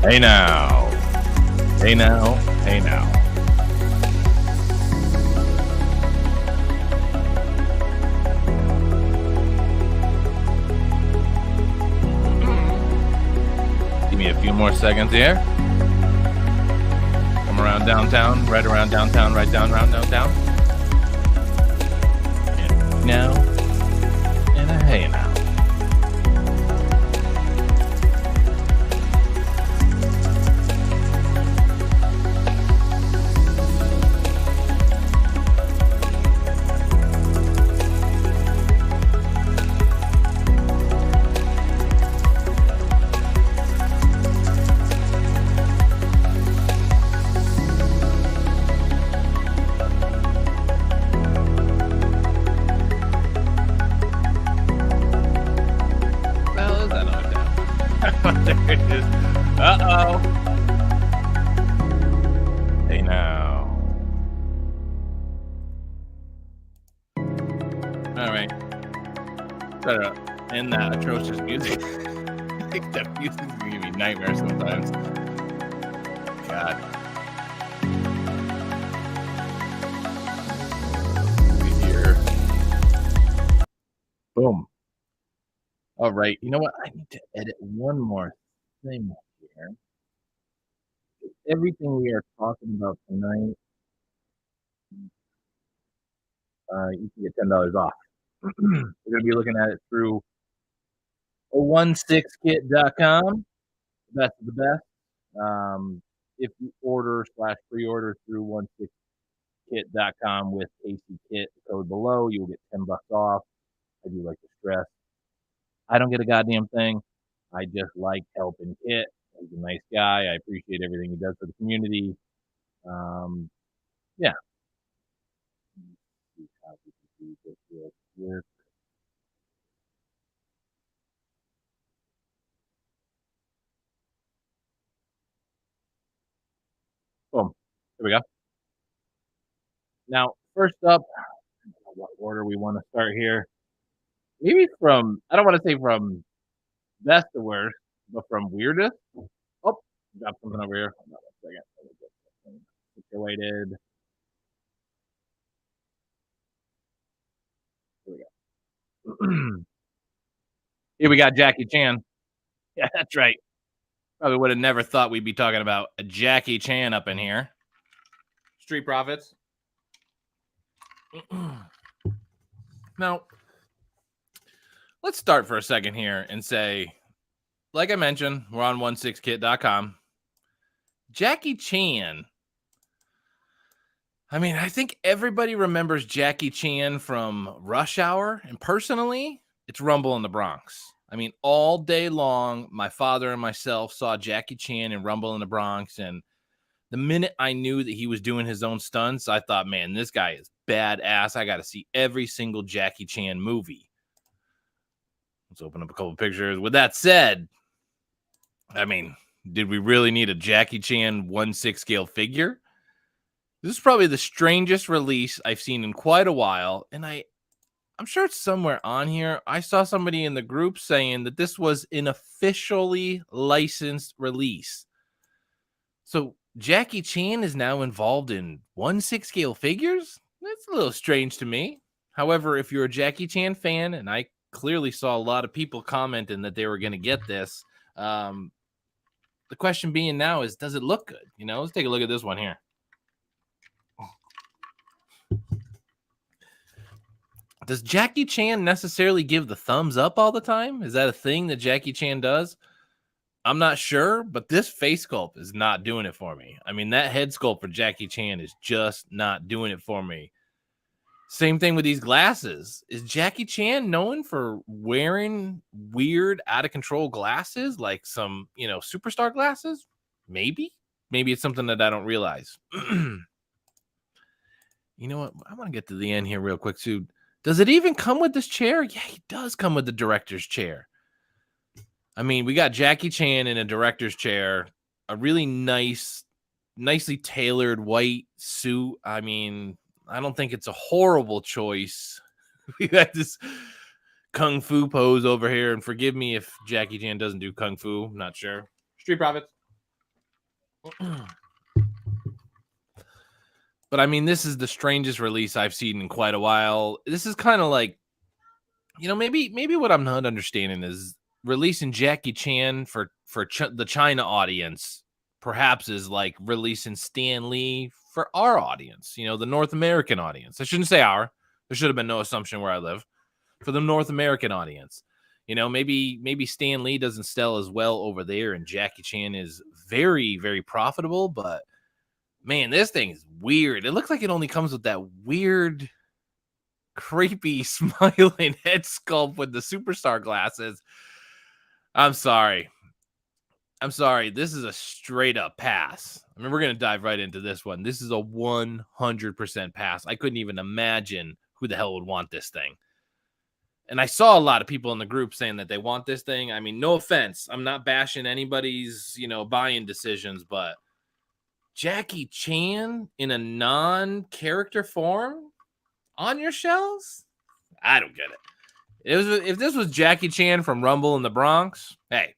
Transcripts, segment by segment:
Hey now. Hey now. Hey now. Give me a few more seconds here. Come around downtown, right around downtown, right down around downtown. And now, and a hey now. There it is. Uh-oh. Hey now. Alright. Better end that atrocious music. I think that music's gonna give me nightmares sometimes. God. Here. Boom. All right. You know what? I need to edit one more thing here. Everything we are talking about tonight, you can get $10 off. We're going to be looking at it through 16kit.com. The best of the best. If you order / pre-order through 16kit.com with AC Kit, the code below, you'll get $10 off. I do like to stress, I don't get a goddamn thing. I just like helping Kit. He's a nice guy. I appreciate everything he does for the community. Yeah. Here. Here we go. Now, first up, what order we want to start here? Maybe from I don't want to say from best to worst, but from weirdest. Oh, got something over here. Hold on 1 second. Let me get this thing situated. Here we go. Here we got Jackie Chan. Yeah, that's right. Probably would have never thought we'd be talking about a Jackie Chan up in here. Street Profits. Now, let's start for a second here and say, like I mentioned, we're on 16kit.com. Jackie Chan. I mean, I think everybody remembers Jackie Chan from Rush Hour. And personally, it's Rumble in the Bronx. I mean, all day long, my father and myself saw Jackie Chan in Rumble in the Bronx. And the minute I knew that he was doing his own stunts, I thought, man, this guy is badass. I got to see every single Jackie Chan movie. Let's open up a couple pictures. With that said, I mean, did we really need a Jackie Chan 1/6 scale figure? This is probably the strangest release I've seen in quite a while, and I'm sure it's somewhere on here. I saw somebody in the group saying that this was an officially licensed release. So Jackie Chan is now involved in 1/6 scale figures? That's a little strange to me. However, if you're a Jackie Chan fan, and I clearly saw a lot of people commenting that they were going to get this, the question being now is, does it look good? You know, let's take a look at this one here. Does Jackie Chan necessarily give the thumbs up all the time? Is that a thing that Jackie Chan does? I'm not sure, but this face sculpt is not doing it for me. I mean, that head sculpt for Jackie Chan is just not doing it for me. Same thing with these glasses. Is Jackie Chan known for wearing weird, out of control glasses, like some, superstar glasses? Maybe. Maybe it's something that I don't realize. You know what? I want to get to the end here real quick, too. Does it even come with this chair? Yeah, he does come with the director's chair. I mean, we got Jackie Chan in a director's chair, a really nicely tailored white suit. I mean, I don't think it's a horrible choice. We got this kung fu pose over here, and forgive me if Jackie Chan doesn't do kung fu. I'm not sure. Street Profits. But I mean, this is the strangest release I've seen in quite a while. This is kind of like, maybe what I'm not understanding is releasing Jackie Chan for the China audience perhaps is like releasing Stan Lee for our audience, the North American audience. I shouldn't say our. There should have been no assumption where I live. For the North American audience. Maybe Stan Lee doesn't sell as well over there and Jackie Chan is very, very profitable, but man, this thing is weird. It looks like it only comes with that weird, creepy, smiling head sculpt with the superstar glasses. I'm sorry. This is a straight up pass. I mean, we're going to dive right into this one. This is a 100% pass. I couldn't even imagine who the hell would want this thing. And I saw a lot of people in the group saying that they want this thing. I mean, no offense. I'm not bashing anybody's, buying decisions, but Jackie Chan in a non-character form on your shelves? I don't get it. If this was Jackie Chan from Rumble in the Bronx, hey,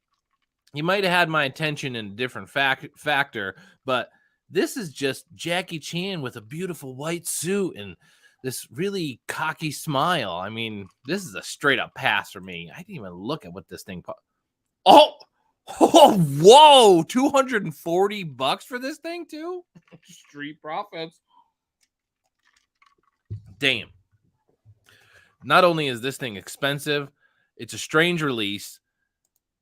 you might have had my attention in a different factor, but this is just Jackie Chan with a beautiful white suit and this really cocky smile. I mean, this is a straight up pass for me. I didn't even look at what this thing. Oh, whoa, $240 for this thing too? Street Profits. Damn. Not only is this thing expensive, it's a strange release.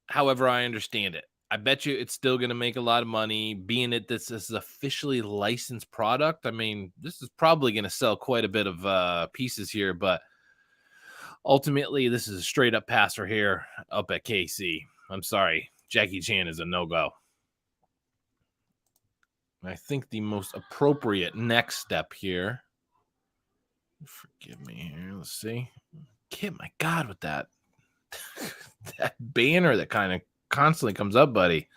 However, I understand it. I bet you it's still going to make a lot of money, being that this is officially licensed product. I mean, this is probably going to sell quite a bit of pieces here, but ultimately, this is a straight up passer here up at KC. I'm sorry. Jackie Chan is a no-go. I think the most appropriate next step here. Forgive me here. Let's see. My God, with that banner that kind of constantly comes up, buddy.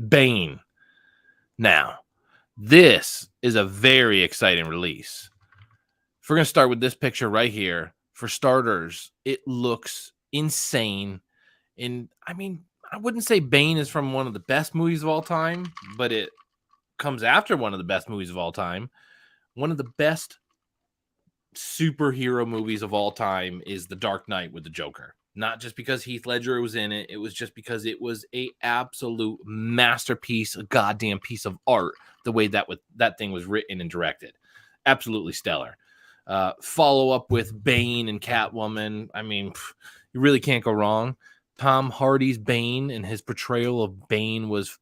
Bane. Now, this is a very exciting release. If we're going to start with this picture right here, for starters, it looks insane. And I mean, I wouldn't say Bane is from one of the best movies of all time, but it comes after one of the best movies of all time. One of the best superhero movies of all time is The Dark Knight with the Joker. Not just because Heath Ledger was in it, it was just because it was a absolute masterpiece, a goddamn piece of art, the way that thing was written and directed. Absolutely stellar. Follow up with Bane and Catwoman. I mean, you really can't go wrong. Tom Hardy's Bane and his portrayal of Bane was,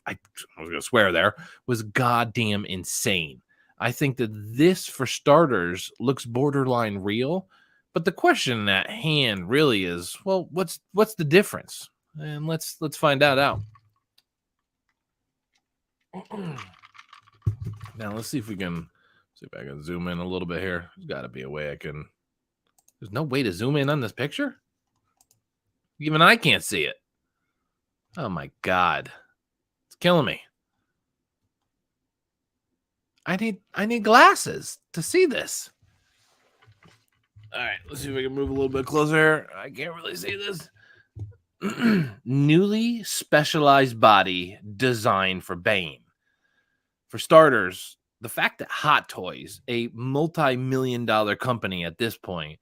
I was going to swear there, was goddamn insane. I think that this, for starters, looks borderline real. But the question at hand really is, well, what's the difference? And let's find out. Now let's see if I can zoom in a little bit here. There's got to be a way I can. There's no way to zoom in on this picture. Even I can't see it. Oh my God. It's killing me. I need glasses to see this. All right, let's see if I can move a little bit closer. I can't really see this. Newly specialized body designed for Bane. For starters, the fact that Hot Toys, a multi-million-dollar company at this point,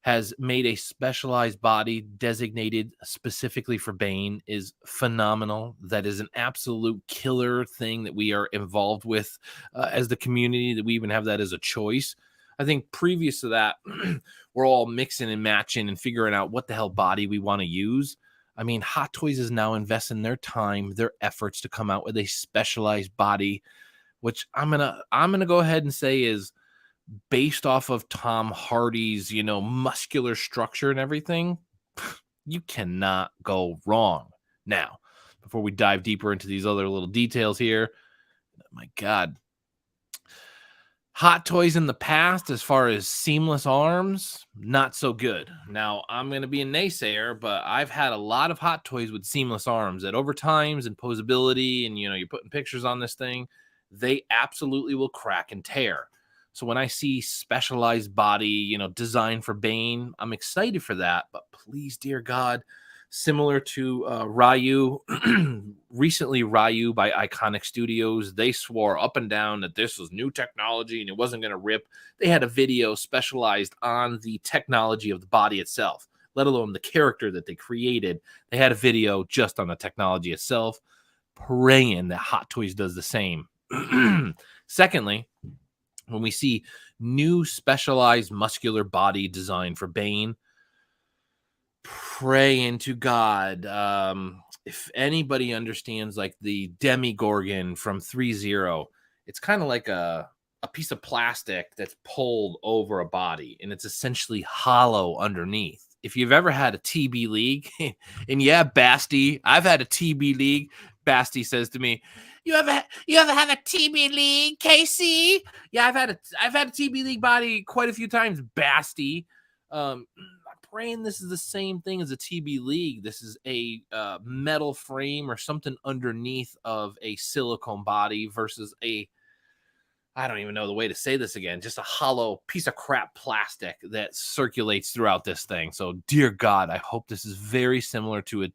has made a specialized body designated specifically for Bane is phenomenal. That is an absolute killer thing that we are involved with as the community, that we even have that as a choice. I think previous to that, we're all mixing and matching and figuring out what the hell body we want to use. I mean, Hot Toys is now investing their time, their efforts to come out with a specialized body, which I'm gonna go ahead and say is based off of Tom Hardy's, muscular structure and everything. You cannot go wrong. Now, before we dive deeper into these other little details here, my God, Hot Toys in the past, as far as seamless arms, not so good. Now, I'm going to be a naysayer, but I've had a lot of Hot Toys with seamless arms that over times and posability, and you're putting pictures on this thing, they absolutely will crack and tear. So when I see specialized body, designed for Bane, I'm excited for that. But please, dear God, similar to Ryu, recently Ryu by Iconic Studios, they swore up and down that this was new technology and it wasn't going to rip. They had a video specialized on the technology of the body itself, let alone the character that they created. They had a video just on the technology itself, praying that Hot Toys does the same. Secondly, when we see new specialized muscular body designed for Bane, praying to God. If anybody understands like the Demigorgon from 3.0, it's kind of like a piece of plastic that's pulled over a body, and it's essentially hollow underneath. If you've ever had a TB league, and yeah, Basti, I've had a TB league. Basti says to me, You ever have a TB league, Casey? Yeah, I've had a TB league body quite a few times, Basti. I'm praying this is the same thing as a TB league. This is a metal frame or something underneath of a silicone body versus I don't even know the way to say this again, just a hollow piece of crap plastic that circulates throughout this thing. So, dear God, I hope this is very similar to a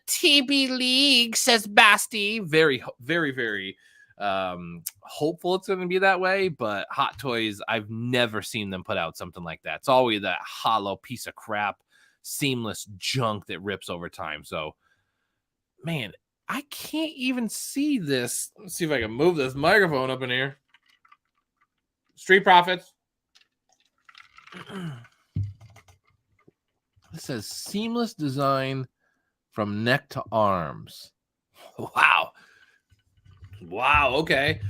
TB league, says Basti. Very, very, very hopeful it's going to be that way. But Hot Toys, I've never seen them put out something like that. It's always that hollow piece of crap, seamless junk that rips over time. So, man, I can't even see this. Let's see if I can move this microphone up in here. Street Profits. It says seamless design from neck to arms. Wow. Okay.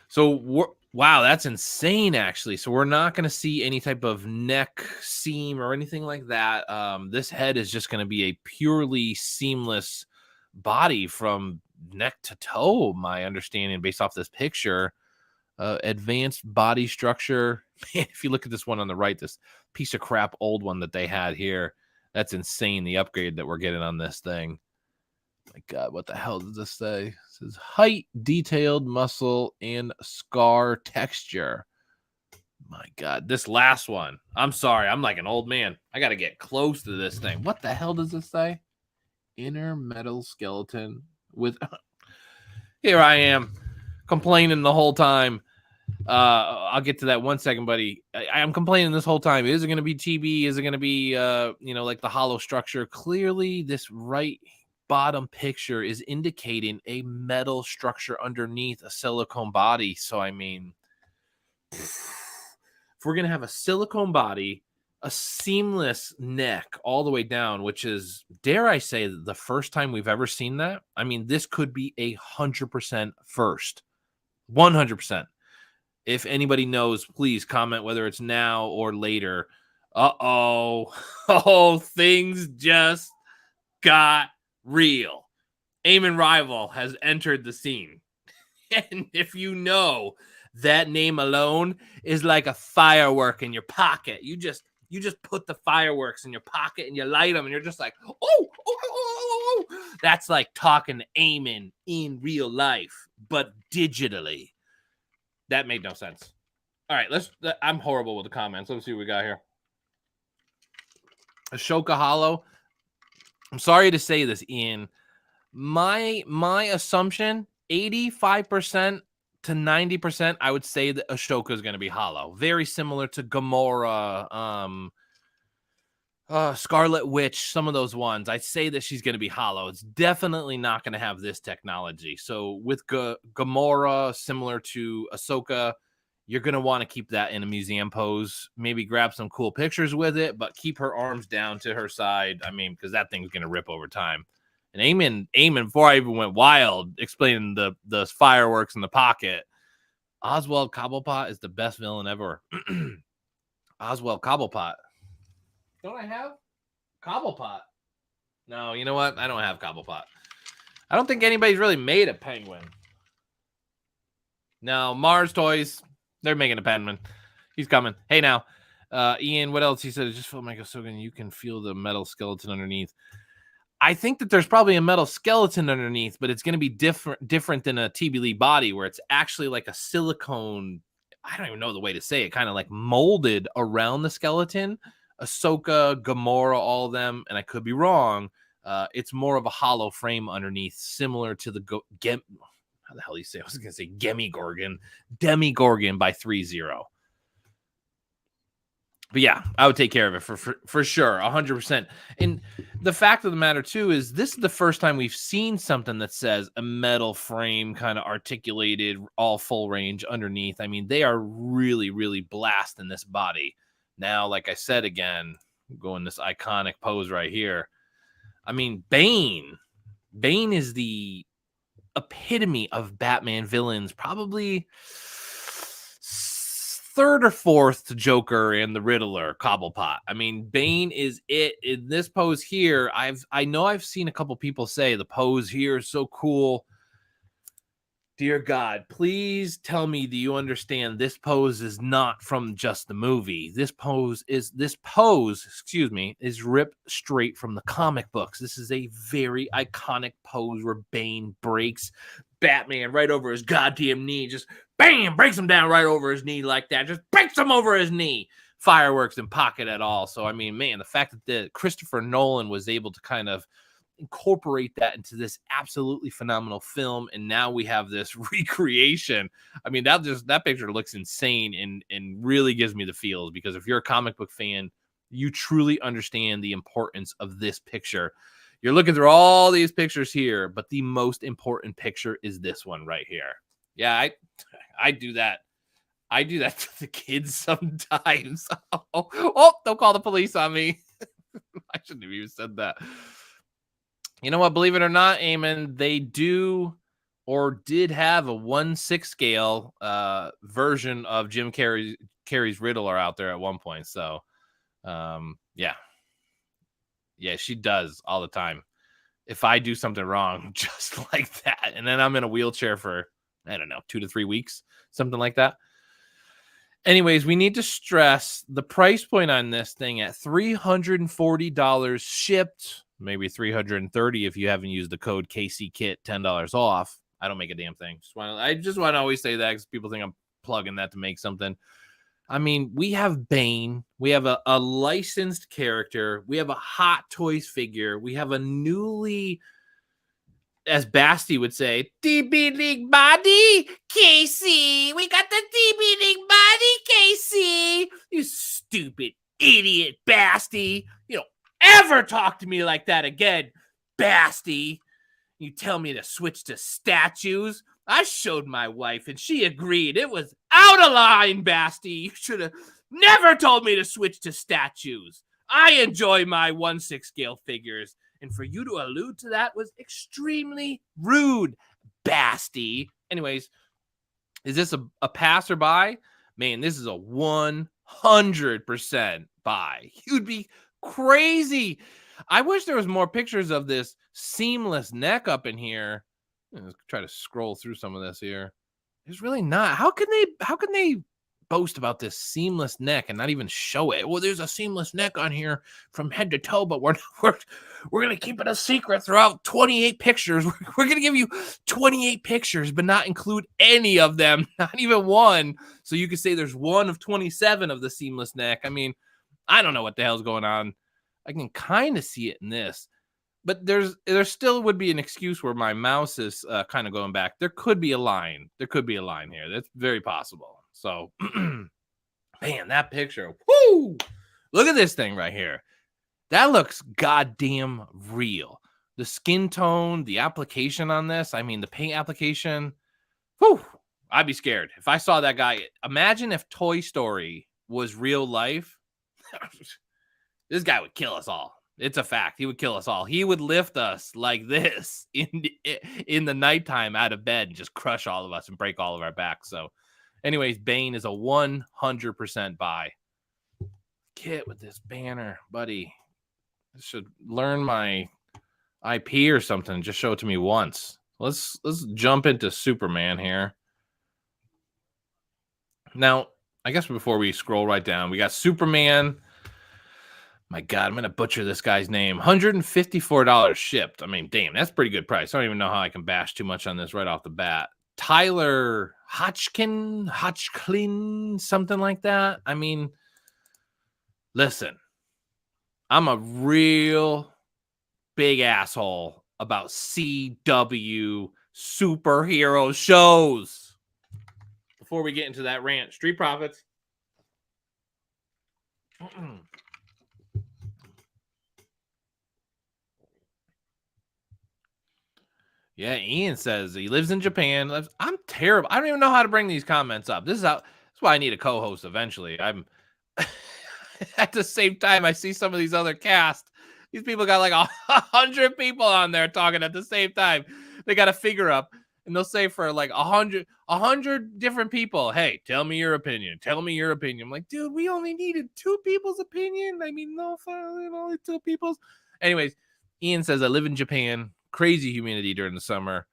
So wow, that's insane, actually. So we're not going to see any type of neck seam or anything like that. This head is just going to be a purely seamless body from neck to toe, my understanding, based off this picture. Advanced body structure. Man, if you look at this one on the right, this piece of crap old one that they had here, that's insane, the upgrade that we're getting on this thing. My God, what the hell does this say? It says height, detailed muscle, and scar texture. My God, this last one. I'm sorry, I'm like an old man. I got to get close to this thing. What the hell does this say? Inner metal skeleton with. Here I am complaining the whole time. I'll get to that 1 second, buddy. I'm complaining this whole time. Is it going to be TB? Is it going to be, like the hollow structure? Clearly, this right bottom picture is indicating a metal structure underneath a silicone body. So, I mean, if we're going to have a silicone body, a seamless neck all the way down, which is, dare I say, the first time we've ever seen that. I mean, this could be 100% first. 100%. If anybody knows, please comment whether it's now or later. Uh-oh. Oh, things just got real. Eamon Rival has entered the scene. And if you know, that name alone is like a firework in your pocket. You just put the fireworks in your pocket and you light them and you're just like, oh. That's like talking to Eamon in real life, but digitally. That made no sense. All right, I'm horrible with the comments. Let's see what we got here. Ashoka Hollow. I'm sorry to say this, Ian. My assumption, 85% to 90%, I would say that Ashoka is going to be hollow. Very similar to Gamora, Scarlet Witch, some of those ones. I'd say that she's going to be hollow. It's definitely not going to have this technology. So with Gamora, similar to Ahsoka, you're going to want to keep that in a museum pose. Maybe grab some cool pictures with it, but keep her arms down to her side. I mean, because that thing's going to rip over time. And Eamon, before I even went wild, explaining the fireworks in the pocket, Oswald Cobblepot is the best villain ever. Oswald Cobblepot. Don't I have Cobblepot? No, you know what? I don't have Cobblepot. I don't think anybody's really made a penguin. No, Mars Toys, they're making a penguin. He's coming. Hey, now, Ian, what else? He said, it just felt like Ahsoka, you can feel the metal skeleton underneath. I think that there's probably a metal skeleton underneath, but it's going to be different than a TB body where it's actually like a silicone. I don't even know the way to say it, kind of like molded around the skeleton. Ahsoka, Gamora, all of them, and I could be wrong. It's more of a hollow frame underneath, similar to the how the hell do you say? I was going to say Demigorgon by 3-0. But yeah, I would take care of it for sure, 100%. And the fact of the matter, too, is this is the first time we've seen something that says a metal frame kind of articulated, all full range underneath. I mean, they are really, really blasting this body. Now, like I said, again, going this iconic pose right here. I mean, Bane is the epitome of Batman villains, probably third or fourth to Joker and the Riddler, Cobblepot. I mean, Bane is it in this pose here. I know I've seen a couple people say the pose here is so cool. Dear God, please tell me, do you understand this pose is not from just the movie? This pose is ripped straight from the comic books. This is a very iconic pose where Bane breaks Batman right over his goddamn knee. Just bam, breaks him down right over his knee like that. Just breaks him over his knee. Fireworks in pocket at all. So, I mean, man, the fact that Christopher Nolan was able to kind of incorporate that into this absolutely phenomenal film, and now we have this recreation. I mean, that picture looks insane and really gives me the feels, because if you're a comic book fan, you truly understand the importance of this picture. You're looking through all these pictures here, but the most important picture is this one right here. Yeah, I do that. I do that to the kids sometimes. Oh, don't call the police on me. I shouldn't have even said that. You know what? Believe it or not, Eamon, they do or did have a 1/6 scale version of Jim Carrey's Riddler out there at one point. So, yeah, she does all the time. If I do something wrong, just like that, and then I'm in a wheelchair for, I don't know, 2 to 3 weeks, something like that. Anyways, we need to stress the price point on this thing at $340 shipped. maybe 330 if you haven't used the code KCKIT, $10 off. I don't make a damn thing. I just want to always say that because people think I'm plugging that to make something. I mean, we have Bane. We have a licensed character. We have a Hot Toys figure. We have a newly, as Basti would say, DB League body, Casey. We got the DB League body, Casey. You stupid idiot, Basti. You don't ever talk to me like that again, Basti. You tell me to switch to statues. I showed my wife and she agreed. It was out of line, Basti. You should have never told me to switch to statues. I enjoy my 1/6 scale figures. And for you to allude to that was extremely rude, Basti. Anyways, is this a passerby? Man, this is a 100% buy. You'd be crazy. I wish there was more pictures of this seamless neck up in here. Let's try to scroll through some of this here. There's really not. How can they boast about this seamless neck and not even show it? Well, there's a seamless neck on here from head to toe, but we're gonna keep it a secret throughout 28 pictures. We're gonna give you 28 pictures, but not include any of them, not even one. So you could say there's one of 27 of the seamless neck. I mean, I don't know what the hell's going on. I can kind of see it in this, but there still would be an excuse where my mouse is kind of going back. There could be a line. There could be a line here. That's very possible. So, man, that picture. Woo! Look at this thing right here. That looks goddamn real. The skin tone, the application on this. I mean, the paint application. Whew! I'd be scared if I saw that guy. Imagine if Toy Story was real life. This guy would kill us all. It's a fact. He would kill us all. He would lift us like this in the nighttime out of bed and just crush all of us and break all of our backs. So, anyways, Bane is a 100% buy. Kit with this banner, buddy. I should learn my IP or something. Just show it to me once. Let's jump into Superman here. Now, I guess before we scroll right down, we got Superman. My God, I'm going to butcher this guy's name. $154 shipped. I mean, damn, that's a pretty good price. I don't even know how I can bash too much on this right off the bat. Tyler Hodgkin, something like that. I mean, listen, I'm a real big asshole about CW superhero shows. Before we get into that rant, Street Profits. Yeah, Ian says he lives in Japan. I'm terrible. I don't even know how to bring these comments up. That's why I need a co-host eventually. I'm at the same time I see some of these other casts. These people got like 100 people on there talking at the same time. They got a figure up, and they'll say for like 100 different people, "Hey, tell me your opinion. Tell me your opinion." I'm like, dude, we only needed 2 people's opinion. I mean, no, only 2 people's. Anyways, Ian says I live in Japan. Crazy humidity during the summer.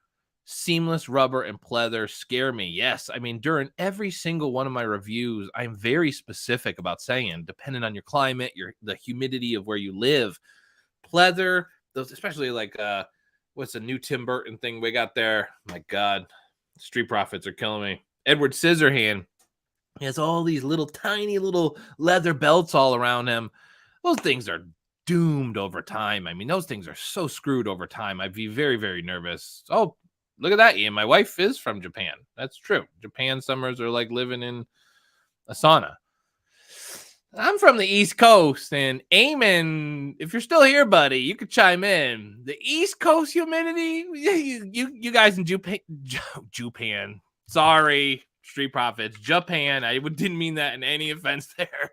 Seamless rubber and pleather scare me. Yes, I mean, during every single one of my reviews, I'm very specific about saying, depending on your climate, the humidity of where you live, pleather, those, especially like what's the new Tim Burton thing we got there? My God, Street Profits are killing me. Edward Scissorhand, he has all these little tiny little leather belts all around him. Those things are doomed over time. I mean, those things are so screwed over time. I'd be very, very nervous. Oh, look at that, Ian. My wife is from Japan. That's true. Japan summers are like living in a sauna. I'm from the East Coast, and Eamon, if you're still here, buddy, you could chime in. The East Coast humidity, you guys in Japan. Sorry, Street Profits. Japan. I didn't mean that in any offense there.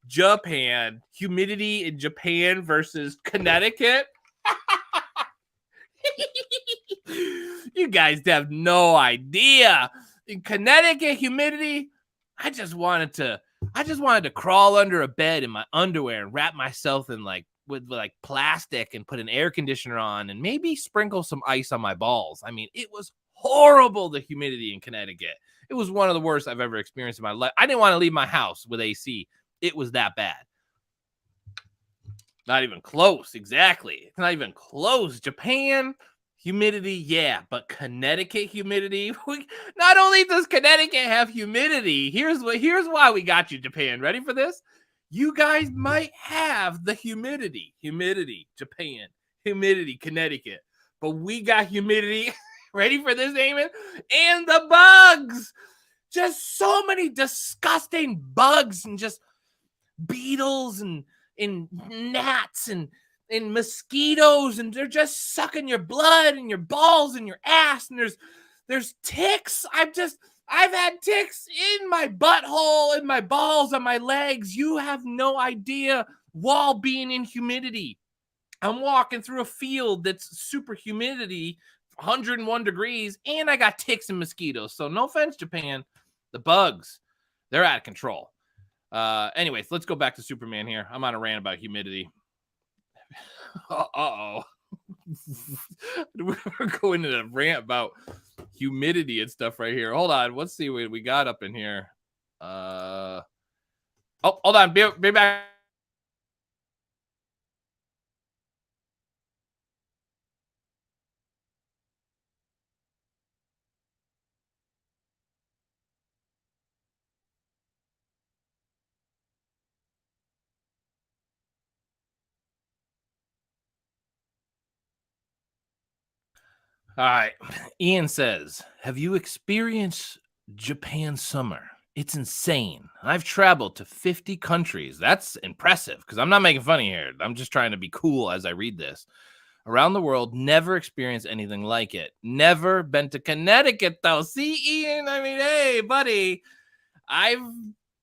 Japan. Humidity in Japan versus Connecticut. You guys have no idea. In Connecticut, humidity, I just wanted to crawl under a bed in my underwear and wrap myself in with plastic and put an air conditioner on and maybe sprinkle some ice on my balls. I mean, it was horrible, the humidity in Connecticut. It was one of the worst I've ever experienced in my life. I didn't want to leave my house with AC. It was that bad. Not even close. Exactly. It's not even close. Japan, humidity, yeah, but Connecticut humidity. Not only does Connecticut have humidity, here's why we got you, Japan. Ready for this? You guys might have the humidity. Humidity, Japan. Humidity, Connecticut. But we got humidity. Ready for this, Eamon? And the bugs. Just so many disgusting bugs and just beetles and gnats and mosquitoes, and they're just sucking your blood and your balls and your ass, and there's ticks. I've had ticks in my butthole, in my balls, on my legs. You have no idea, while being in humidity. I'm walking through a field that's super humidity, 101 degrees, and I got ticks and mosquitoes. So no offense, Japan, the bugs, they're out of control. Anyways, let's go back to Superman here. I'm on a rant about humidity. Uh-oh. We're going to a rant about humidity and stuff right here. Hold on. Let's see what we got up in here. Oh, hold on. Be back. All right. Ian says, have you experienced Japan summer? It's insane. I've traveled to 50 countries. That's impressive because I'm not making fun of you here. I'm just trying to be cool as I read this. Around the world, never experienced anything like it. Never been to Connecticut, though. See, Ian? I mean, hey, buddy, I've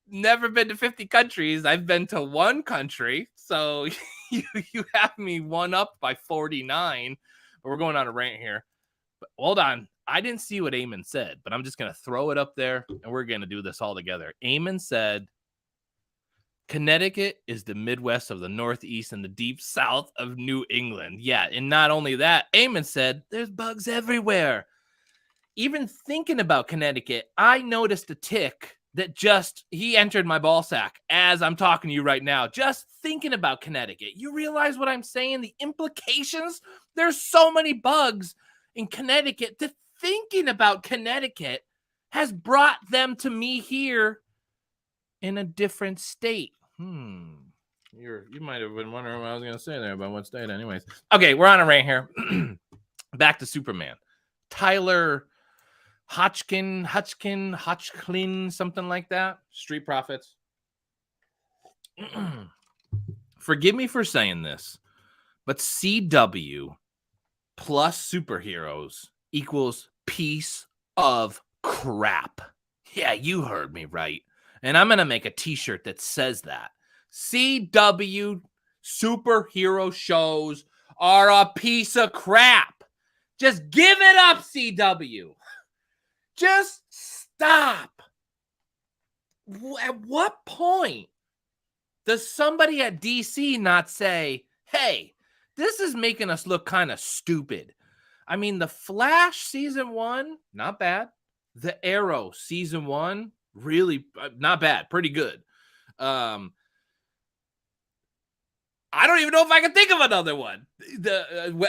never been to 50 countries. I've been to one country. So you have me one up by 49. But we're going on a rant here. But hold on. I didn't see what Eamon said, but I'm just going to throw it up there, and we're going to do this all together. Eamon said, Connecticut is the Midwest of the Northeast and the deep South of New England. Yeah, and not only that, Eamon said, there's bugs everywhere. Even thinking about Connecticut, I noticed a tick that he entered my ball sack as I'm talking to you right now. Just thinking about Connecticut. You realize what I'm saying? The implications? There's so many bugs in Connecticut that thinking about Connecticut has brought them to me here in a different state. You might have been wondering what I was going to say there about what state. Anyways. Okay, we're on a rant here. Back to Superman. Tyler Hodgkin, something like that. Street Profits. Forgive me for saying this, but CW plus superheroes equals piece of crap. Yeah, you heard me right. And I'm going to make a t-shirt that says that. CW superhero shows are a piece of crap. Just give it up, CW. Just stop. At what point does somebody at DC not say, hey, this is making us look kind of stupid? I mean, The Flash season 1, not bad. The Arrow season 1, really not bad. Pretty good. I don't even know if I can think of another one.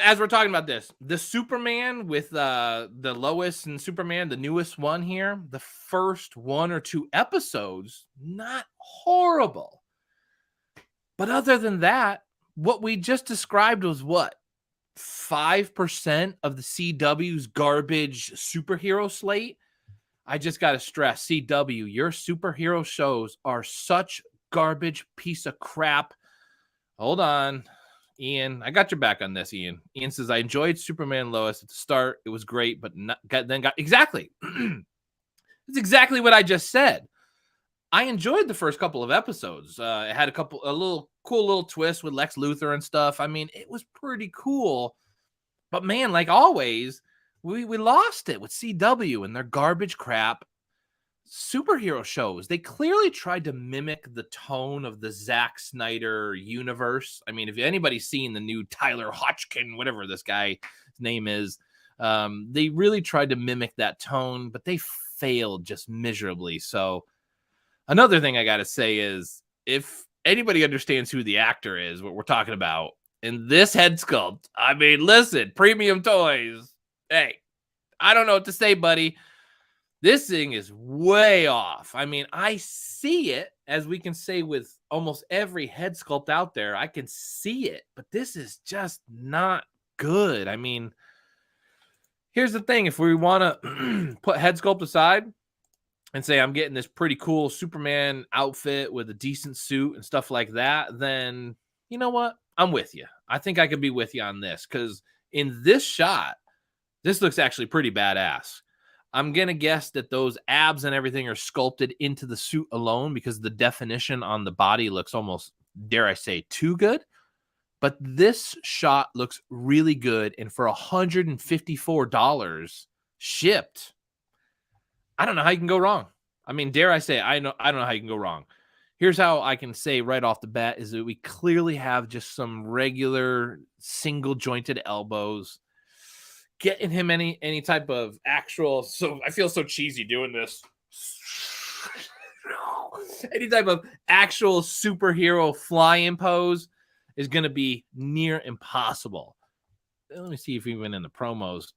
As we're talking about this, the Superman with the Lois and Superman, the newest one here, the first 1 or 2 episodes, not horrible. But other than that, what we just described was what? 5% of the CW's garbage superhero slate? I just got to stress, CW, your superhero shows are such garbage piece of crap. Hold on, Ian. I got your back on this, Ian. Ian says, I enjoyed Superman and Lois at the start. It was great, but then got exactly. That's exactly what I just said. I enjoyed the first couple of episodes. It had a little cool little twist with Lex Luthor and stuff. I mean, it was pretty cool. But man, like always, we lost it with CW and their garbage crap superhero shows. They clearly tried to mimic the tone of the Zack Snyder universe. I mean, if anybody's seen the new Tyler Hodgkin, whatever this guy's name is, they really tried to mimic that tone, but they failed just miserably. So another thing I got to say is, if anybody understands who the actor is, what we're talking about. And this head sculpt, I mean, listen, premium toys. Hey, I don't know what to say, buddy. This thing is way off. I mean, I see it, as we can say with almost every head sculpt out there. I can see it, but this is just not good. I mean, here's the thing. If we want to put head sculpt aside and say I'm getting this pretty cool Superman outfit with a decent suit and stuff like that, then you know what? I'm with you. I think I could be with you on this, because in this shot, this looks actually pretty badass. I'm going to guess that those abs and everything are sculpted into the suit alone, because the definition on the body looks almost, dare I say, too good. But this shot looks really good. And for $154 shipped, I don't know how you can go wrong. I mean, dare I say, I don't know how you can go wrong. Here's how I can say right off the bat is that we clearly have just some regular single jointed elbows. Getting him any type of actual, so I feel so cheesy doing this. Any type of actual superhero fly-in pose is going to be near impossible. Let me see if even in the promos.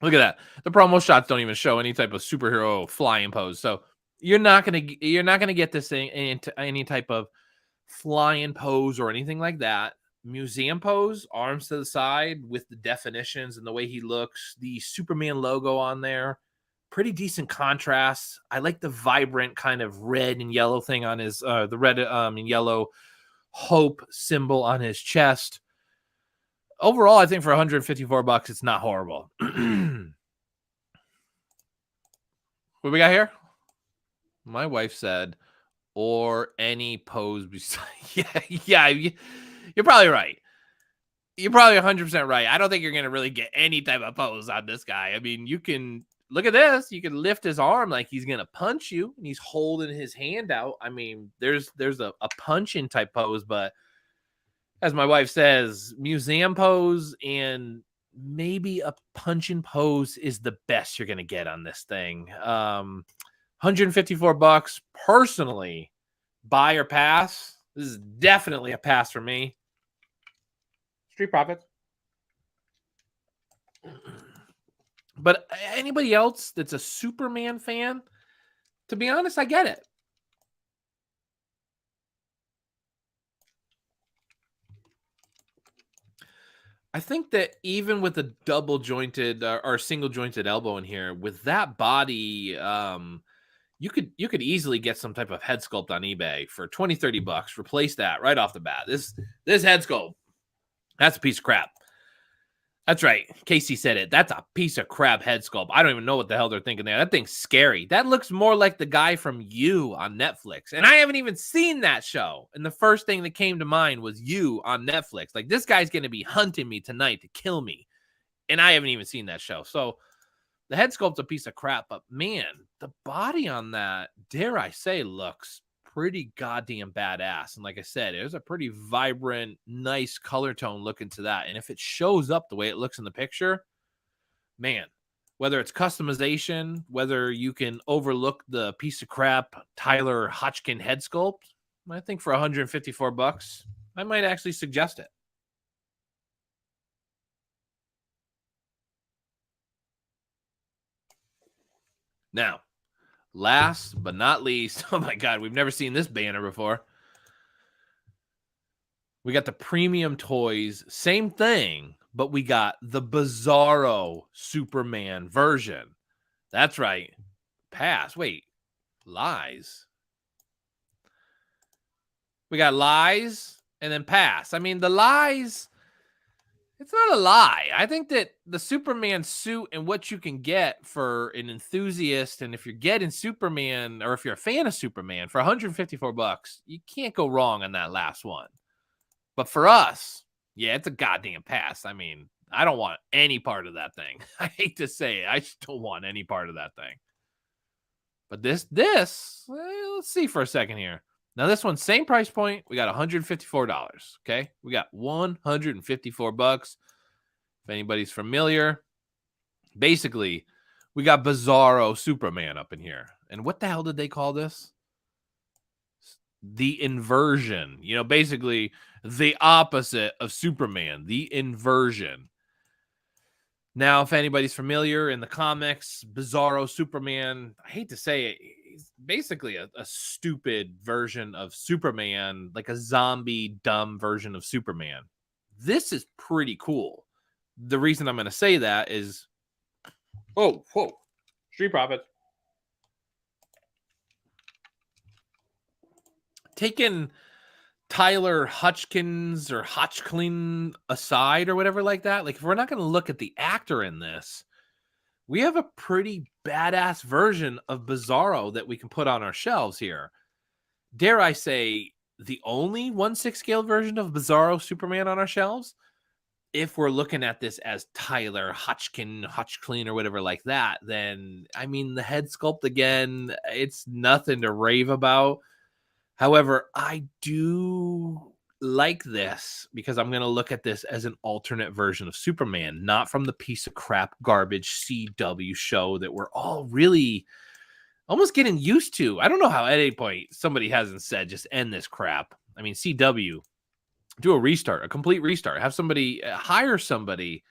Look at that. The promo shots don't even show any type of superhero flying pose. So you're not gonna get this thing into any type of flying pose or anything like that. Museum pose, arms to the side with the definitions and the way he looks, the Superman logo on there, pretty decent contrast. I like the vibrant kind of red and yellow thing on his the red and yellow hope symbol on his chest. Overall, I think for $154, it's not horrible. What we got here? My wife said, or any pose beside. Yeah, you're probably right. You're probably 100% right. I don't think you're going to really get any type of pose on this guy. I mean, you can look at this. You can lift his arm like he's going to punch you, and he's holding his hand out. I mean, there's a punch-in type pose, but as my wife says, museum pose and maybe a punch-in pose is the best you're going to get on this thing. $154 personally, buy or pass. This is definitely a pass for me. Street profits. But anybody else that's a Superman fan, to be honest, I get it. I think that even with a double jointed or single jointed elbow in here, with that body, you could easily get some type of head sculpt on eBay for $20-$30. Replace that right off the bat. This head sculpt, that's a piece of crap. That's right. Casey said it. That's a piece of crap head sculpt. I don't even know what the hell they're thinking there. That thing's scary. That looks more like the guy from You on Netflix. And I haven't even seen that show. And the first thing that came to mind was You on Netflix. Like, this guy's going to be hunting me tonight to kill me. And I haven't even seen that show. So the head sculpt's a piece of crap. But man, the body on that, dare I say, looks pretty goddamn badass. And like I said, there's a pretty vibrant, nice color tone look into that. And if it shows up the way it looks in the picture, man, whether it's customization, whether you can overlook the piece of crap Tyler Hodgkin head sculpt, I think for $154, I might actually suggest it. Now, last but not least, oh my God, we've never seen this banner before. We got the premium toys, same thing, but we got the Bizarro Superman version. That's right. Pass. Wait, lies. We got lies and then pass. I mean, the lies, it's not a lie. I think that the Superman suit and what you can get for an enthusiast, and if you're getting Superman, or if you're a fan of Superman for $154, you can't go wrong on that last one. But for us, yeah, it's a goddamn pass. I mean, I don't want any part of that thing. I hate to say it. I just don't want any part of that thing. But this, let's see for a second here. Now, this one, same price point. We got $154. Okay. We got $154. If anybody's familiar, basically, we got Bizarro Superman up in here. And what the hell did they call this? the inversion, basically the opposite of Superman, the inversion. Now, if anybody's familiar in the comics, Bizarro Superman, I hate to say it, he's basically a stupid version of Superman, like a zombie, dumb version of Superman. This is pretty cool. The reason I'm going to say that is, whoa, Street Profits. Taking Tyler Hutchkins or Hotchkin aside or whatever like that, like if we're not going to look at the actor in this, we have a pretty badass version of Bizarro that we can put on our shelves here. Dare I say, the only 1/6 scale version of Bizarro Superman on our shelves? If we're looking at this as Tyler Hotchkin, or whatever like that, then, I mean, the head sculpt, again, it's nothing to rave about. However, I do like this because I'm going to look at this as an alternate version of Superman, not from the piece of crap garbage CW show that we're all really almost getting used to. I don't know how at any point somebody hasn't said, just end this crap. I mean, CW, do a restart, a complete restart. Have somebody, hire somebody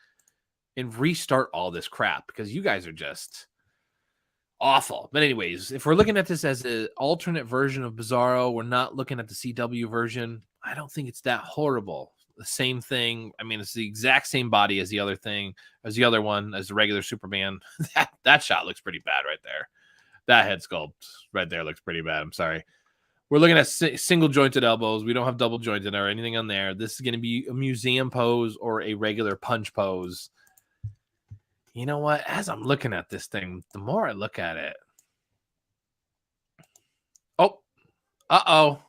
and restart all this crap because you guys are just awful. But anyways, if we're looking at this as an alternate version of Bizarro, we're not looking at the CW version. I don't think it's that horrible. The same thing. I mean, it's the exact same body as the other thing, as the other one, as the regular Superman. that shot looks pretty bad right there. That head sculpt right there looks pretty bad. I'm sorry. We're looking at single jointed elbows. We don't have double jointed or anything on there. This is going to be a museum pose or a regular punch pose. You know what? As I'm looking at this thing, the more I look at it. Oh,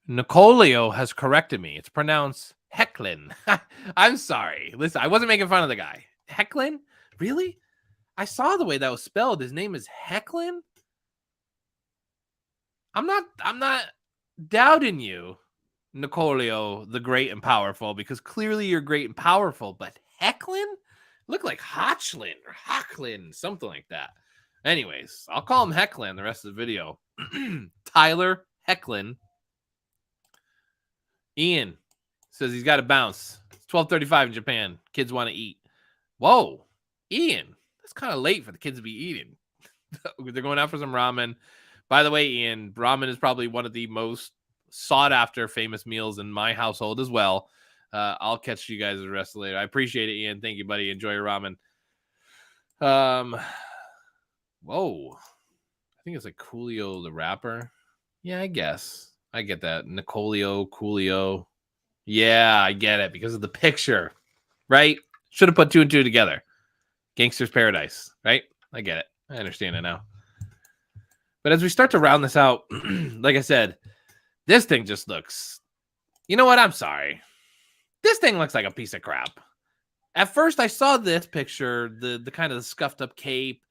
Nicolio has corrected me. It's pronounced Hecklin. I'm sorry. Listen, I wasn't making fun of the guy. Hecklin? Really? I saw the way that was spelled. His name is Hecklin? I'm not doubting you, Nicolio, the great and powerful, because clearly you're great and powerful, but Hecklin? Look like Hotchlin or Hocklin, something like that. Anyways, I'll call him Hecklin the rest of the video. Tyler Hecklin. Ian says he's got to bounce. It's 12:35 in Japan. Kids want to eat. Whoa, Ian, that's kind of late for the kids to be eating. They're going out for some ramen. By the way, Ian, ramen is probably one of the most sought after famous meals in my household as well. I'll catch you guys the rest of later. I appreciate it, Ian. Thank you, buddy. Enjoy your ramen. Whoa. I think it's like Coolio the rapper. Yeah, I guess. I get that. Nicolio, Coolio. Yeah, I get it because of the picture, right? Should have put 2 and 2 together. Gangster's Paradise, right? I get it. I understand it now. But as we start to round this out, like I said, this thing just looks... You know what? I'm sorry. This thing looks like a piece of crap. At first, I saw this picture, the kind of scuffed up cape,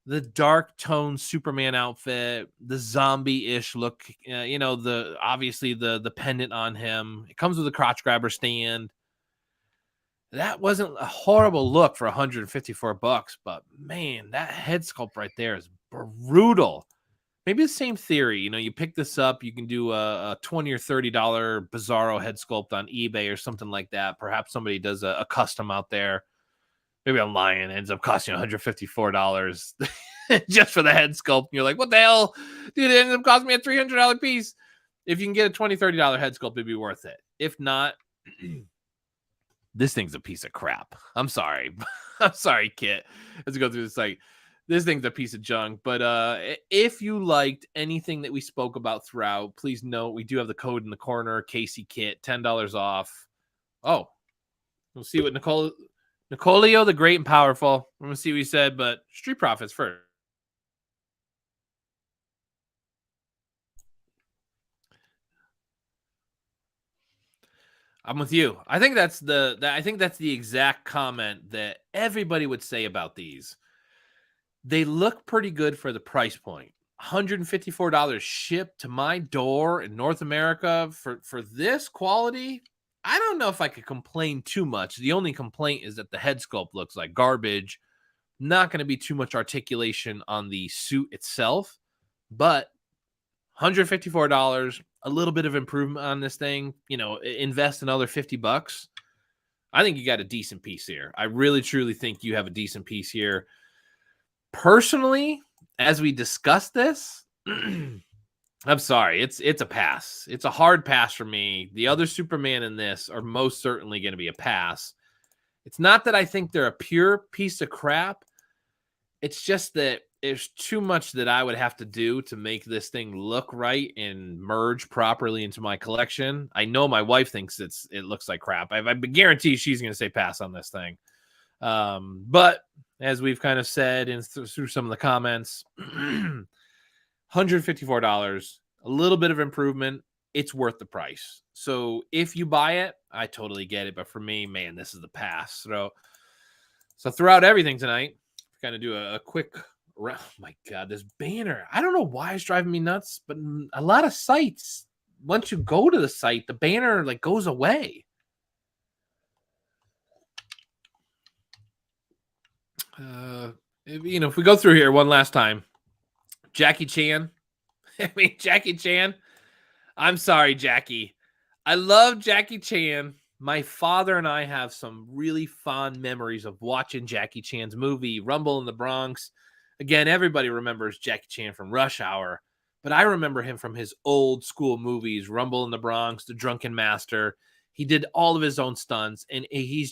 the dark tone Superman outfit, the zombie-ish look, obviously the pendant on him. It comes with a crotch grabber stand. That wasn't a horrible look for $154, but man, that head sculpt right there is brutal. Maybe the same theory. You pick this up, you can do a $20 or $30 Bizarro head sculpt on eBay or something like that. Perhaps somebody does a custom out there. Maybe I'm lying. It ends up costing $154 just for the head sculpt. And you're like, what the hell? Dude, it ended up costing me a $300 piece. If you can get a $20, $30 head sculpt, it'd be worth it. If not, this thing's a piece of crap. I'm sorry. I'm sorry, Kit. Let's go through this. Like, this thing's a piece of junk. But if you liked anything that we spoke about throughout, please note we do have the code in the corner. Casey Kit, $10 off. Oh, we'll see what Nicolio, the great and powerful. I'm going to see what he said, but Street Profits first. I'm with you. I think that's the exact comment that everybody would say about these. They look pretty good for the price point. $154 shipped to my door in North America for this quality. I don't know if I could complain too much. The only complaint is that the head sculpt looks like garbage. Not going to be too much articulation on the suit itself, but $154, a little bit of improvement on this thing, invest another $50. I think you got a decent piece here. I really truly think you have a decent piece here. Personally, as we discuss this, I'm sorry, it's a pass. It's a hard pass for me. The other Superman in this are most certainly going to be a pass. It's not that I think they're a pure piece of crap. It's just that there's too much that I would have to do to make this thing look right and merge properly into my collection. I know my wife thinks it looks like crap. I guarantee she's going to say pass on this thing. But as we've kind of said and through some of the comments, $154, a little bit of improvement. It's worth the price. So if you buy it, I totally get it. But for me, man, this is the pass. So throughout everything tonight, kind of do a quick. Oh my God, this banner. I don't know why it's driving me nuts, but a lot of sites, once you go to the site, the banner like goes away. If we go through here one last time, Jackie Chan. Jackie Chan. I'm sorry, Jackie. I love Jackie Chan. My father and I have some really fond memories of watching Jackie Chan's movie, Rumble in the Bronx. Again, everybody remembers Jackie Chan from Rush Hour, but I remember him from his old school movies, Rumble in the Bronx, The Drunken Master. He did all of his own stunts, and he's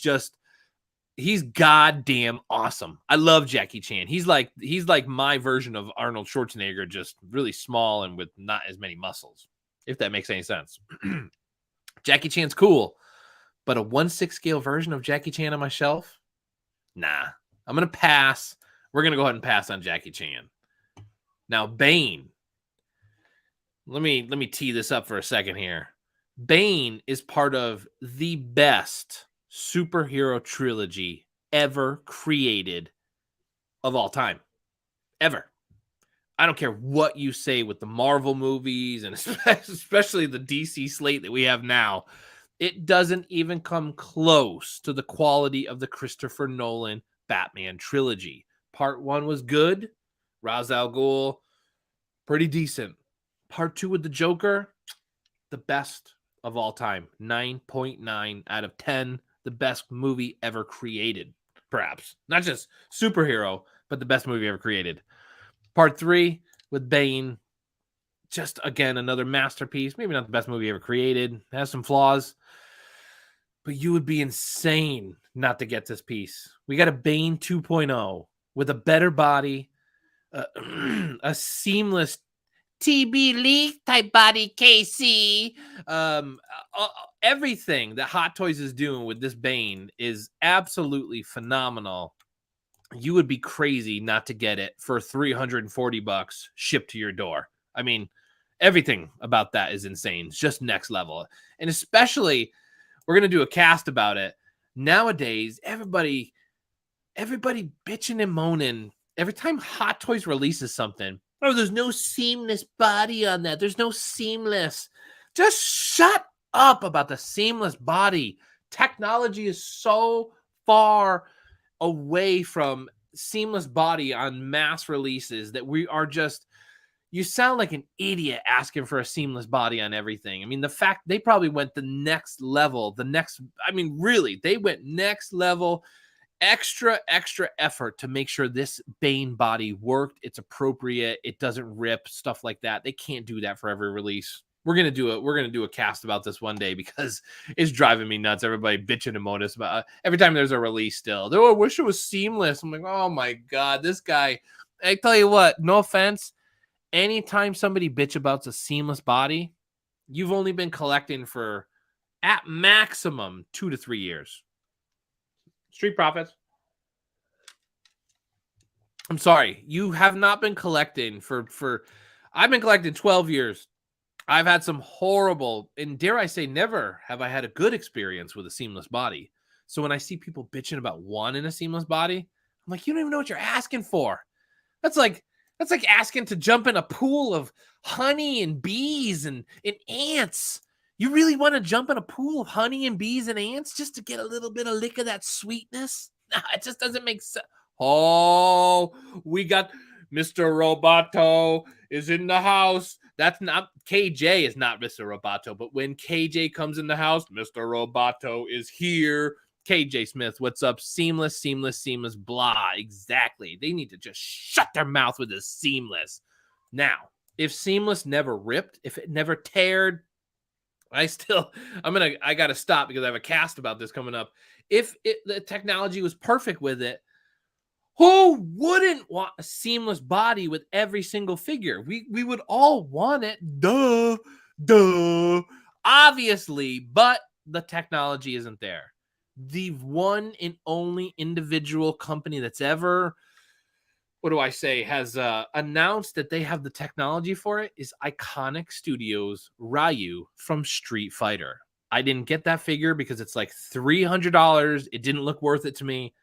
goddamn awesome. I love Jackie Chan. He's like my version of Arnold Schwarzenegger, just really small and with not as many muscles, if that makes any sense. Jackie Chan's cool, but a 1/6 scale version of Jackie Chan on my shelf? Nah. I'm going to pass. We're going to go ahead and pass on Jackie Chan. Now, Bane. Let me tee this up for a second here. Bane is part of the best superhero trilogy ever created of all time. Ever. I don't care what you say with the Marvel movies and especially the DC slate that we have now. It doesn't even come close to the quality of the Christopher Nolan Batman trilogy. Part 1 was good. Ra's al Ghul, pretty decent. Part 2 with the Joker, the best of all time. 9.9 out of 10. The best movie ever created, perhaps. Not just superhero, but the best movie ever created. Part 3 with Bane, just, again, another masterpiece. Maybe not the best movie ever created. It has some flaws. But you would be insane not to get this piece. We got a Bane 2.0 with a better body, a seamless TB League type body, KC. Everything that Hot Toys is doing with this Bane is absolutely phenomenal. You would be crazy not to get it for $340 shipped to your door. I mean, everything about that is insane. It's just next level. And especially, we're going to do a cast about it. Nowadays, everybody bitching and moaning. Every time Hot Toys releases something, oh, there's no seamless body on that. There's no seamless. Just shut up about the seamless body. Technology is so far away from seamless body on mass releases that we are just, you sound like an idiot asking for a seamless body on everything. I mean, the fact they probably went the next level, really, they went next level, extra effort to make sure this Bane body worked. It's appropriate. It doesn't rip, stuff like that. They can't do that for every release. We're going to do a cast about this one day because it's driving me nuts. Everybody bitching and moaning about every time there's a release still. Oh, I wish it was seamless. I'm like, oh my God, this guy. I tell you what, no offense. Anytime somebody bitch about a seamless body, you've only been collecting for at maximum 2 to 3 years. Street Profits. I'm sorry. You have not been collecting for I've been collecting 12 years. I've had some horrible, and dare I say never have I had a good experience with a seamless body. So when I see people bitching about one in a seamless body, I'm like, you don't even know what you're asking for. That's like asking to jump in a pool of honey and bees and ants. You really want to jump in a pool of honey and bees and ants just to get a little bit of lick of that sweetness? Nah, it just doesn't make sense. Oh, we got Mr. Roboto is in the house. That's not KJ is not Mr. Roboto, but when KJ comes in the house, Mr. Roboto is here. KJ Smith, what's up? Seamless, blah. Exactly. They need to just shut their mouth with this seamless. Now, if seamless never ripped, if it never teared, I gotta stop because I have a cast about this coming up. If the technology was perfect with it, who wouldn't want a seamless body with every single figure? We would all want it. Duh. Obviously, but the technology isn't there. The one and only individual company that's ever, has announced that they have the technology for it is Iconic Studios Ryu from Street Fighter. I didn't get that figure because it's like $300. It didn't look worth it to me.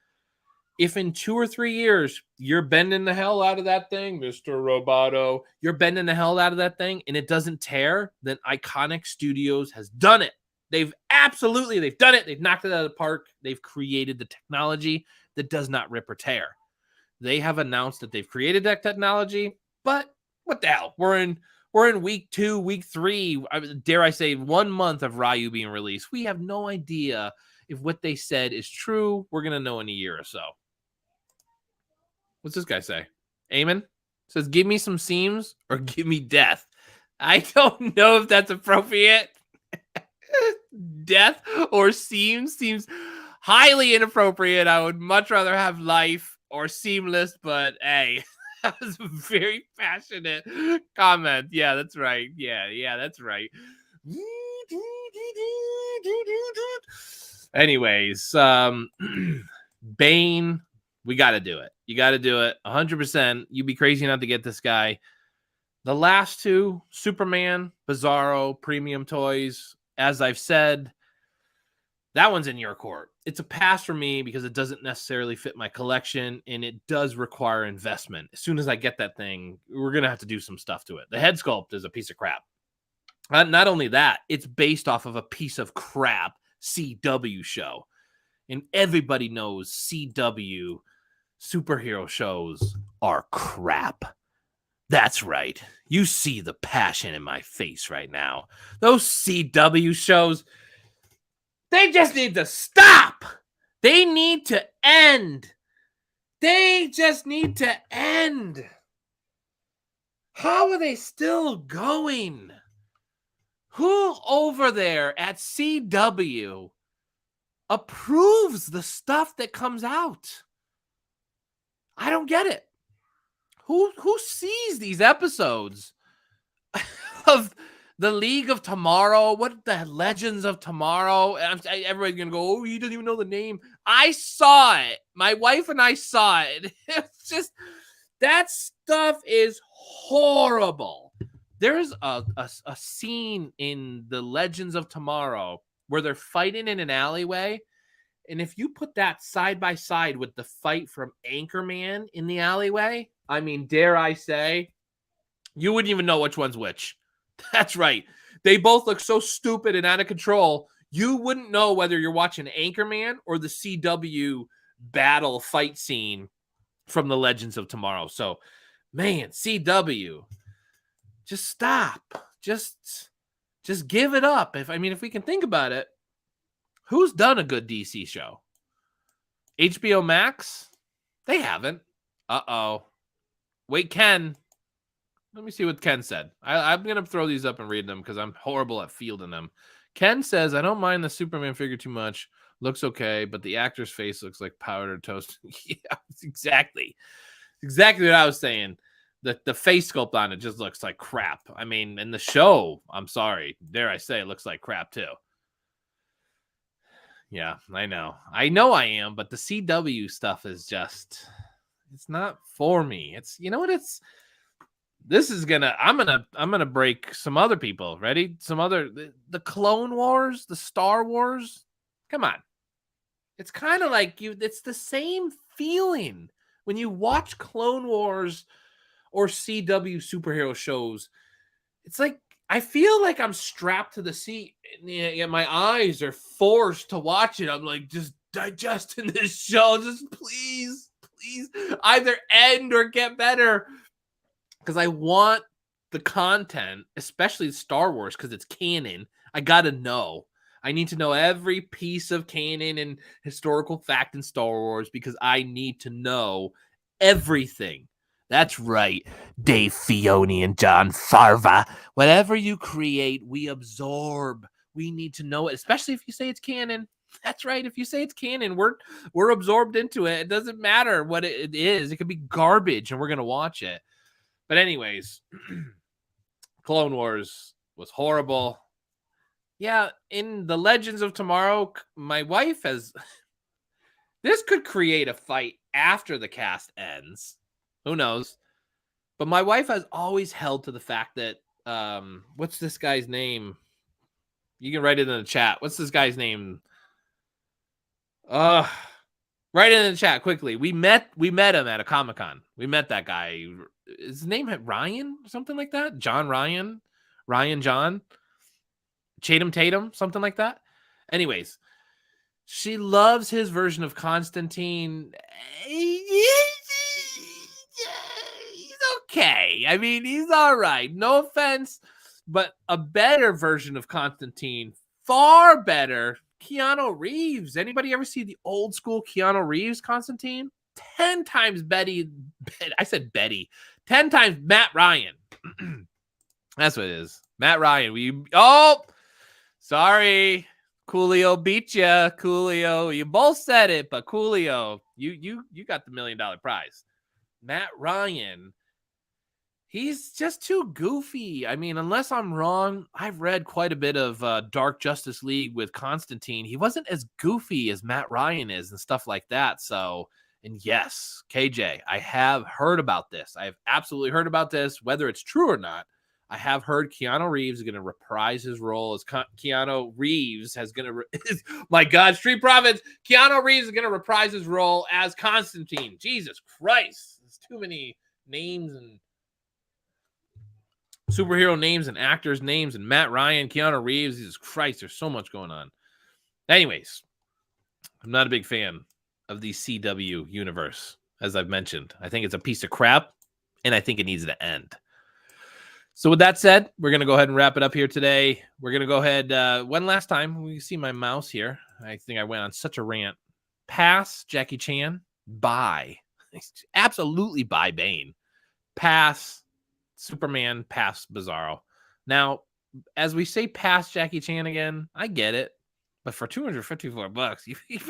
If in 2 or 3 years you're bending the hell out of that thing, Mr. Roboto, you're bending the hell out of that thing and it doesn't tear, then Iconic Studios has done it. They've done it. They've knocked it out of the park. They've created the technology that does not rip or tear. They have announced that they've created that technology, but what the hell? We're in week 2, week 3, dare I say 1 month of Ryu being released. We have no idea if what they said is true. We're going to know in a year or so. What's this guy say? Eamon says, give me some seams or give me death. I don't know if that's appropriate. Death or seams seems highly inappropriate. I would much rather have life or seamless, but hey, that was a very passionate comment. Yeah, that's right. Yeah, that's right. Anyways, Bane, we got to do it. You got to do it 100%. You'd be crazy not to get this guy. The last two, Superman, Bizarro, Premium Toys, as I've said, that one's in your court. It's a pass for me because it doesn't necessarily fit my collection and it does require investment. As soon as I get that thing, we're going to have to do some stuff to it. The head sculpt is a piece of crap. Not only that, it's based off of a piece of crap CW show. And everybody knows CW superhero shows are crap. That's right. You see the passion in my face right now. Those CW shows, they just need to stop. They need to end. They just need to end. How are they still going? Who over there at CW approves the stuff that comes out? I don't get it. Who sees these episodes of the League of Tomorrow? What the Legends of Tomorrow? Everybody's gonna go, oh, he doesn't even know the name. I saw it. My wife and I saw it. It's just, that stuff is horrible. There's a scene in the Legends of Tomorrow where they're fighting in an alleyway. And if you put that side by side with the fight from Anchorman in the alleyway, I mean, dare I say, you wouldn't even know which one's which. That's right. They both look so stupid and out of control, you wouldn't know whether you're watching Anchorman or the CW battle fight scene from the Legends of Tomorrow. So, man, CW, just stop. Just give it up. If we can think about it, who's done a good DC show? HBO Max? They haven't. Uh-oh. Wait, Ken. Let me see what Ken said. I'm going to throw these up and read them because I'm horrible at fielding them. Ken says, I don't mind the Superman figure too much. Looks okay, but the actor's face looks like powdered toast. Yeah, exactly. Exactly what I was saying. The face sculpt on it just looks like crap. I mean, in the show, I'm sorry, dare I say, it looks like crap too. Yeah, I know I am, but the CW stuff is just, it's not for me. It's, you know what, I'm gonna break some other people. Ready? The Clone Wars, the Star Wars. Come on. It's kind of like it's the same feeling when you watch Clone Wars or CW superhero shows. It's like, I feel like I'm strapped to the seat and my eyes are forced to watch it. I'm like, just digesting this show. Just please either end or get better. because I want the content, especially Star Wars, because it's canon. I gotta know. I need to know every piece of canon and historical fact in Star Wars because I need to know everything. That's right, Dave Filoni and John Farva. Whatever you create, we absorb. We need to know it, especially if you say it's canon. That's right. If you say it's canon, we're absorbed into it. It doesn't matter what it is. It could be garbage, and we're gonna watch it. But anyways, Clone Wars was horrible. Yeah, in the Legends of Tomorrow, my wife has. This could create a fight after the cast ends. Who knows? But my wife has always held to the fact that what's this guy's name? You can write it in the chat. What's this guy's name? Write it in the chat quickly. We met him at a Comic-Con. We met that guy. His name Ryan, something like that. John Ryan, John, Tatum, something like that. Anyways, she loves his version of Constantine. He's okay. I mean, he's all right. No offense, but a better version of Constantine, far better. Keanu Reeves. Anybody ever see the old school Keanu Reeves Constantine? 10 times Betty. I said Betty. 10 times Matt Ryan. That's what it is. Matt Ryan. Sorry. Coolio beat you. Coolio. You both said it, but Coolio, you got the $1 million prize. Matt Ryan. He's just too goofy. I mean, unless I'm wrong, I've read quite a bit of Dark Justice League with Constantine. He wasn't as goofy as Matt Ryan is and stuff like that. So, and yes, KJ, I have heard about this. I have absolutely heard about this, whether it's true or not. I have heard Keanu Reeves is going to reprise his role as Keanu Reeves has going to, my God, Street Profits. Keanu Reeves is going to reprise his role as Constantine. Jesus Christ. There's too many names and superhero names and actors' names and Matt Ryan, Keanu Reeves. Jesus Christ, there's so much going on. Anyways, I'm not a big fan of the CW universe, as I've mentioned. I think it's a piece of crap, and I think it needs to end. So with that said, we're going to go ahead and wrap it up here today. We're going to go ahead one last time. We see my mouse here. I think I went on such a rant. Pass Jackie Chan. Buy. Absolutely buy Bane. Pass Superman, pass Bizarro. Now, as we say pass Jackie Chan again, I get it. But for $254, you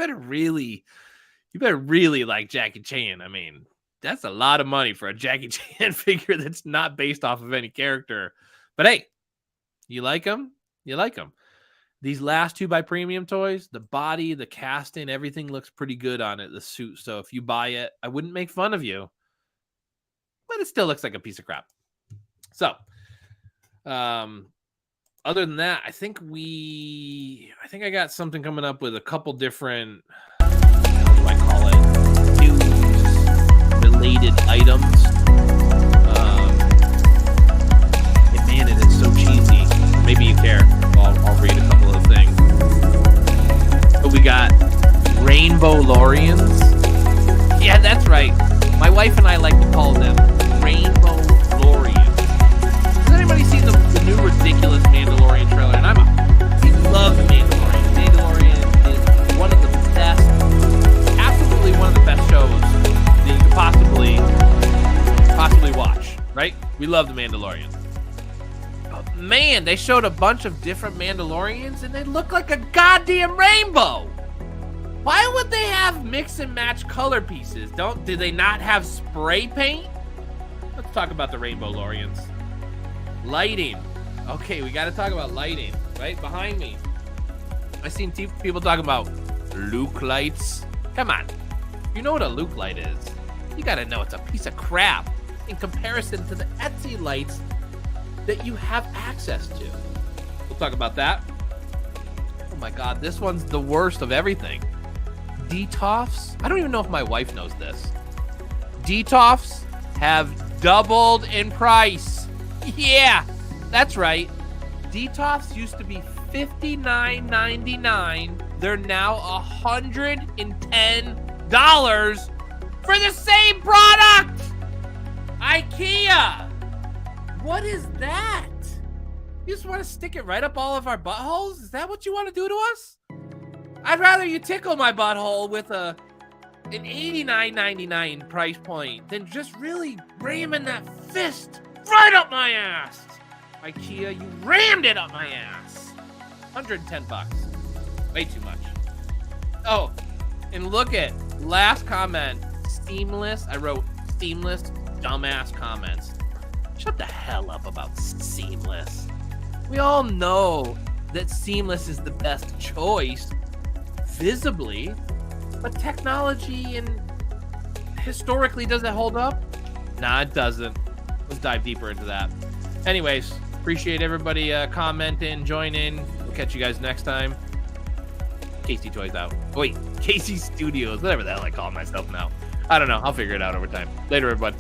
better really like Jackie Chan. I mean, that's a lot of money for a Jackie Chan figure that's not based off of any character. But hey, you like him? You like him. These last two by Premium Toys, the body, the casting, everything looks pretty good on it, the suit. So if you buy it, I wouldn't make fun of you. But it still looks like a piece of crap. So, other than that, I think I got something coming up with a couple different, what do I call it, news-related items. And man, it is so cheesy. Maybe you care. I'll read a couple of things. But we got Rainbow Lorians. Yeah, that's right. My wife and I like to call them Rainbow Lorians. Has anybody seen the new ridiculous Mandalorian trailer? And we love the Mandalorian. Mandalorian is one of the best, absolutely one of the best shows that you could possibly watch, right? We love the Mandalorian. But man, they showed a bunch of different Mandalorians and they look like a goddamn rainbow. Why would they have mix and match color pieces? Do they not have spray paint? Let's talk about the Rainbow Lorians. Lighting. Okay, we got to talk about lighting. Right behind me. I've seen people talking about Luke lights. Come on. You know what a Luke light is. You got to know it's a piece of crap in comparison to the Etsy lights that you have access to. We'll talk about that. Oh my God, this one's the worst of everything. Detofs. I don't even know if my wife knows this. Detofs have doubled in price. Yeah, that's right. Detofs used to be $59.99. They're now $110 for the same product. IKEA. What is that? You just want to stick it right up all of our buttholes? Is that what you want to do to us? I'd rather you tickle my butthole with an $89.99 price point than just really ramming that fist right up my ass. IKEA, you rammed it up my ass. $110. Way too much. Oh, and look at last comment. Seamless. I wrote seamless dumbass comments. Shut the hell up about seamless. We all know that seamless is the best choice visibly, but technology and historically, does it hold up? Nah, it doesn't. Let's dive deeper into that. Anyways, appreciate everybody commenting, joining. We'll catch you guys next time. Casey Toys out. Oh, wait, Casey Studios, whatever the hell I call myself now. I don't know. I'll figure it out over time. Later, everybody.